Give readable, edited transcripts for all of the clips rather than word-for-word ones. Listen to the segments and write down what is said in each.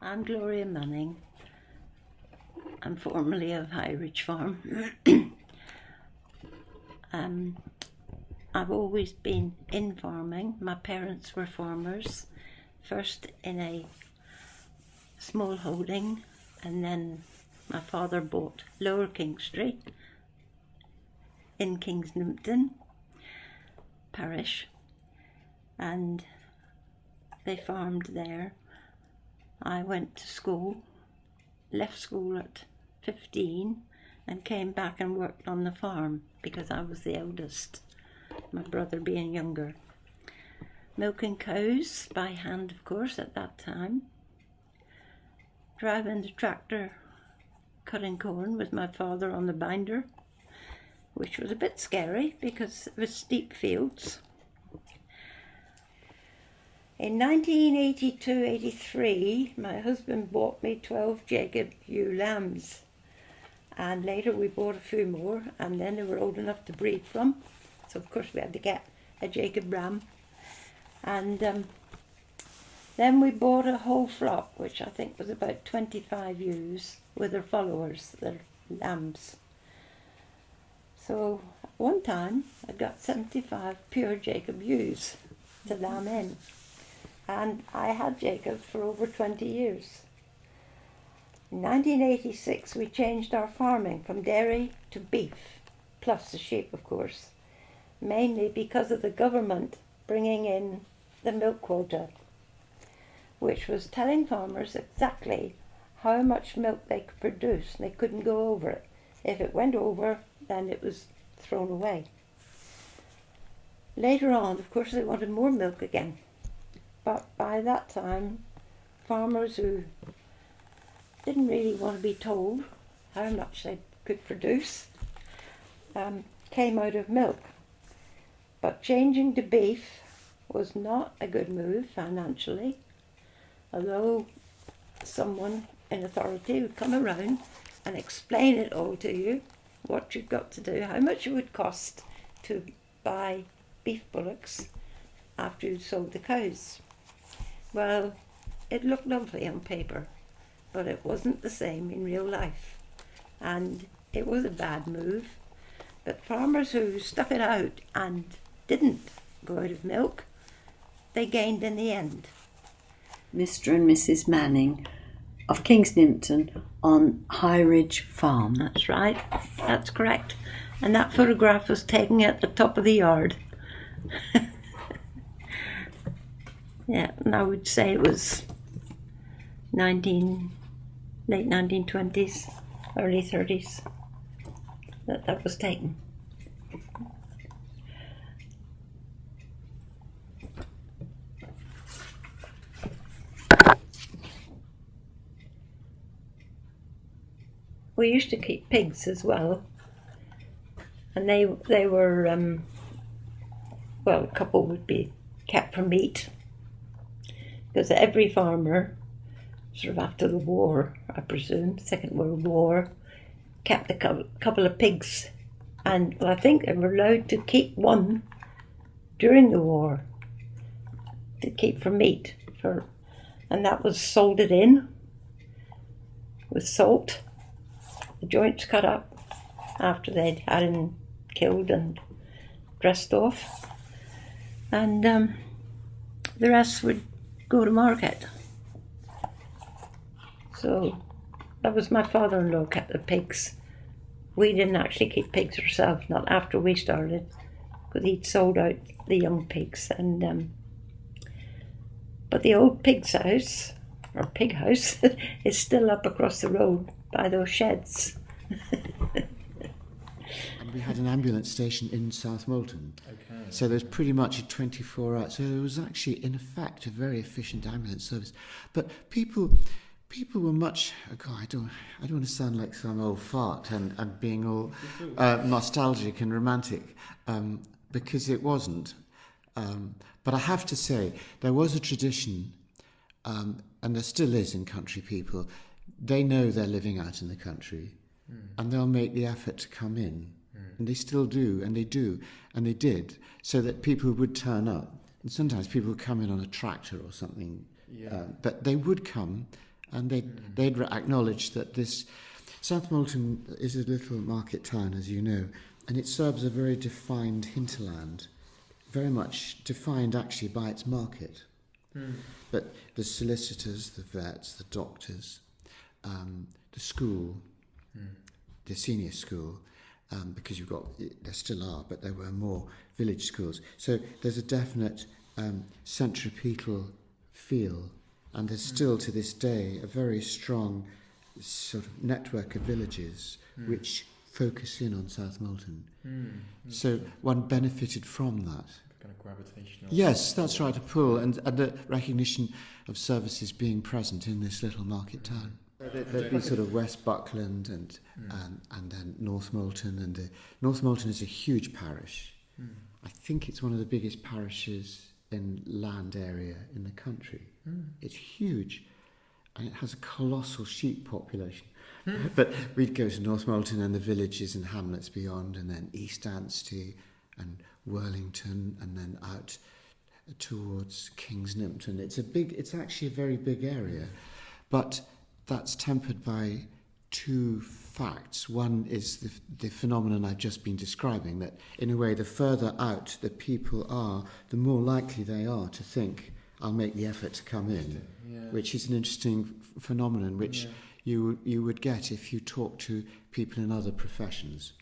I'm Gloria Manning. I'm formerly of High Ridge Farm. I've always been in farming. My parents were farmers, first in a small holding, and then my father bought Lower King Street in Kingsnipton parish, and they farmed there. I went to school, left school at 15 and came back and worked on the farm because I was the eldest, my brother being younger. Milking cows by hand, of course, at that time. Driving the tractor, cutting corn with my father on the binder, which was a bit scary because it was steep fields. In 1982-83, my husband bought me 12 Jacob ewe lambs, and later we bought a few more, and then they were old enough to breed from, so of course we had to get a Jacob ram. And then we bought a whole flock, which I think was about 25 ewes, with their followers, their lambs. So at one time I got 75 pure Jacob ewes to lamb in. And I had Jacob for over 20 years. In 1986 we changed our farming from dairy to beef, plus the sheep of course, mainly because of the government bringing in the milk quota, which was telling farmers exactly how much milk they could produce, and they couldn't go over it. If it went over, then it was thrown away. Later on, of course, they wanted more milk again. But by that time, farmers who didn't really want to be told how much they could produce came out of milk. But changing to beef was not a good move financially, although someone in authority would come around and explain it all to you, what you've got to do, how much it would cost to buy beef bullocks after you'd sold the cows. Well, it looked lovely on paper, but it wasn't the same in real life, and it was a bad move. But farmers who stuck it out and didn't go out of milk, they gained in the end. Mr. and Mrs. Manning of Kingsnipton on High Ridge Farm. That's right, that's correct. And that photograph was taken at the top of the yard. Yeah, and I would say it was late 1920s, early 30s that was taken. We used to keep pigs as well, and they were, well, a couple would be kept for meat, because every farmer, sort of after the war, I presume, Second World War, kept a couple of pigs, and well, I think they were allowed to keep one during the war, to keep for meat, and that was salted in with salt, the joints cut up after they'd had him killed and dressed off, and the rest would go to market. So that was my father-in-law kept the pigs. We didn't actually keep pigs ourselves, not after we started, because he'd sold out the young pigs. And but the old pig's house, or pig house, is still up across the road by those sheds. We had an ambulance station in South Molton. Okay. So there's pretty much a 24-hour. So there was actually, in effect, a very efficient ambulance service. But people were much. God, I don't want to sound like some old fart and being all nostalgic and romantic, because it wasn't. But I have to say, there was a tradition, and there still is in country people. They know they're living out in the country, and they'll make the effort to come in. And they still do, and they do, and they did, so that people would turn up. And sometimes people would come in on a tractor or something, but they would come, and they'd acknowledged that this South Molton is a little market town, as you know, and it serves a very defined hinterland, very much defined actually by its market. But the solicitors, the vets, the doctors, the school, the senior school, because there still are, but there were more village schools. So there's a definite centripetal feel, and there's still to this day a very strong sort of network of villages which focus in on South Molton. So one benefited from that. Kind of gravitational. Yes, that's right, a pull, and the recognition of services being present in this little market town. There'd be sort of West Buckland and then North Molton, and North Molton is a huge parish. I think it's one of the biggest parishes in land area in the country. It's huge, and it has a colossal sheep population. But we'd go to North Molton and the villages and hamlets beyond, and then East Anstey and Worlington, and then out towards King's Nimpton. It's actually a very big area, but that's tempered by two facts. One is the phenomenon I've just been describing, that in a way the further out the people are, the more likely they are to think, I'll make the effort to come in, which is an interesting phenomenon which you would get if you talk to people in other professions.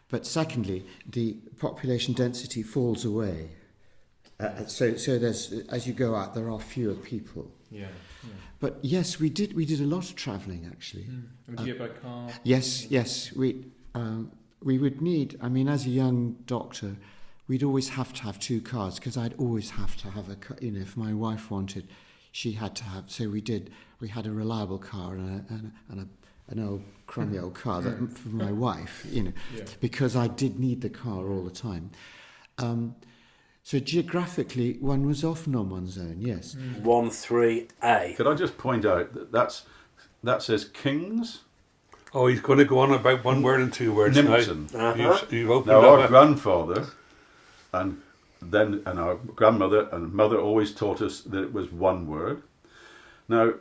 But secondly, the population density falls away. So there's, as you go out, there are fewer people. But yes, we did a lot of travelling actually. Would you get by car? Yes. We would need. I mean, as a young doctor, we'd always have to have two cars, because I'd always have to have a car. You know, if my wife wanted, she had to have. So we did. We had a reliable car and an old crummy old car for my wife. You know, because I did need the car all the time. So geographically, one was often on one's own, yes. 13A. Could I just point out that says Kings? Oh, he's going to go on about one word and two words Nimpton. now. You've opened Now, up our grandfather and our grandmother and mother always taught us that it was one word. Now,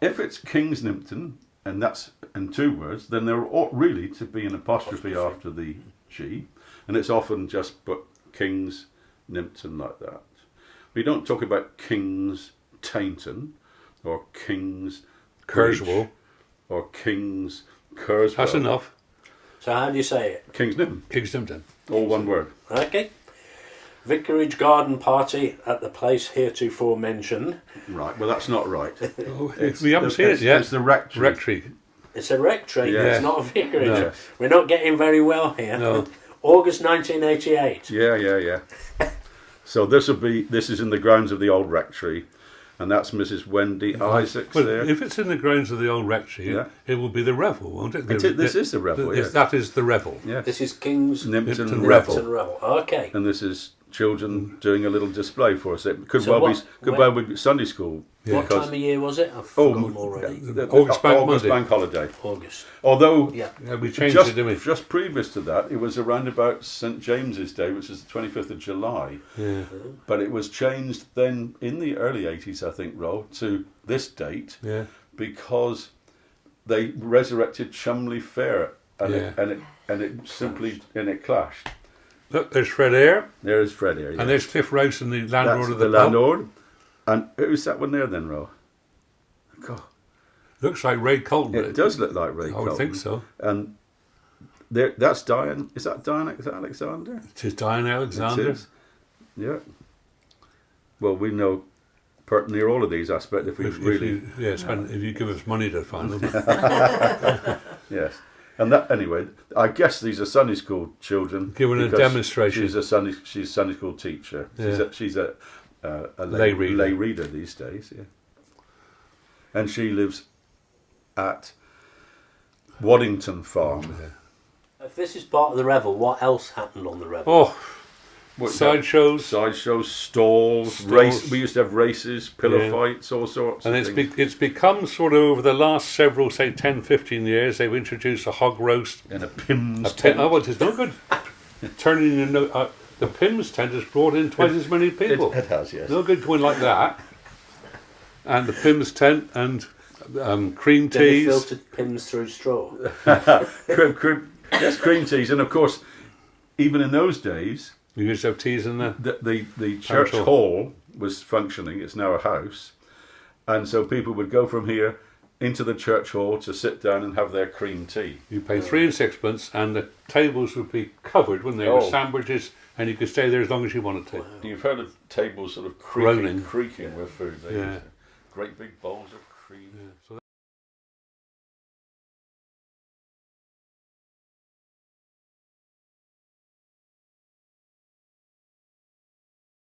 if it's Kings Nimpton, and that's in two words, then there ought really to be an apostrophe after the G, and it's often just put Kings Nimpton like that. We don't talk about Kings Tainton or Kings Kerswell or Kings Kerswell. That's enough. So how do you say it? Kings Nimpton. Kings Nimpton. All one word. Okay. Vicarage garden party at the place heretofore mentioned. Right, well that's not right. We haven't seen it yet. It's the rectory. It's a rectory, Yeah. it's not a vicarage. No. We're not getting very well here. No. August 1988. Yeah. So this is in the grounds of the old rectory, and that's Mrs. Wendy Isaacs Well, there. if it's in the grounds of the old rectory, it will be the revel, won't it? This is the revel, yes. That is the revel. Yes. This is King's Nimpton Revel. Revel. Okay. And this is children doing a little display for us. It could So well be Sunday school. What because- time of year was it? I've forgotten already. August Bank August Monday. Bank holiday. August. Although Yeah. We changed just, it, didn't we? just previous to that, it was around about St James's Day, which is the 25th of July. Yeah. But it was changed then in the early 80s, I think, Ro, to this date Yeah. because they resurrected Cholmondeley Fair, and Yeah. it simply clashed. Look, there's Fred Eyre, There's Fred here, yeah. and there's Cliff Rouse and the landlord That's of the pub. landlord. And who's that one there then, Ro? God, Looks like Ray Colton. it does look like Ray I Colton. would think so. And there, that's Diane. Is that Diane Alexander? It is Diane Alexander. It is. Yeah. Well, we know near all of these aspects if we If you give us money to find them. Yes. And that anyway, I guess these are Sunday school children. Giving a because demonstration. She's a Sunday school teacher. Yeah. She's a Lay reader. lay reader these days. Yeah. And she lives at Waddington Farm. If this is part of the revel, what else happened on the revel? Oh, What, sideshows. stalls, race. We used to have races, pillow Yeah. fights, all sorts. And of things. it's become sort of over the last several, say 10, 15 years, they've introduced a hog roast. in a Pim's Tent. tent. Oh, well, it's no good. Turning the Pims tent has brought in twice as many people. It has, yes. No good going like that. And the Pims tent and cream Then they teas. filtered pims through straw. Yes, cream teas, and of course, even in those days, You used to have teas in there. the church Hall. hall was functioning. It's now a house, and so people would go from here into the church hall to sit down and have their cream tea. You pay 3 and 6pence, and the tables would be covered, wouldn't they, Oh. with sandwiches, and you could stay there as long as you wanted to. You've heard of tables sort of Groaning. creaking with food. Yeah. Great big bowls of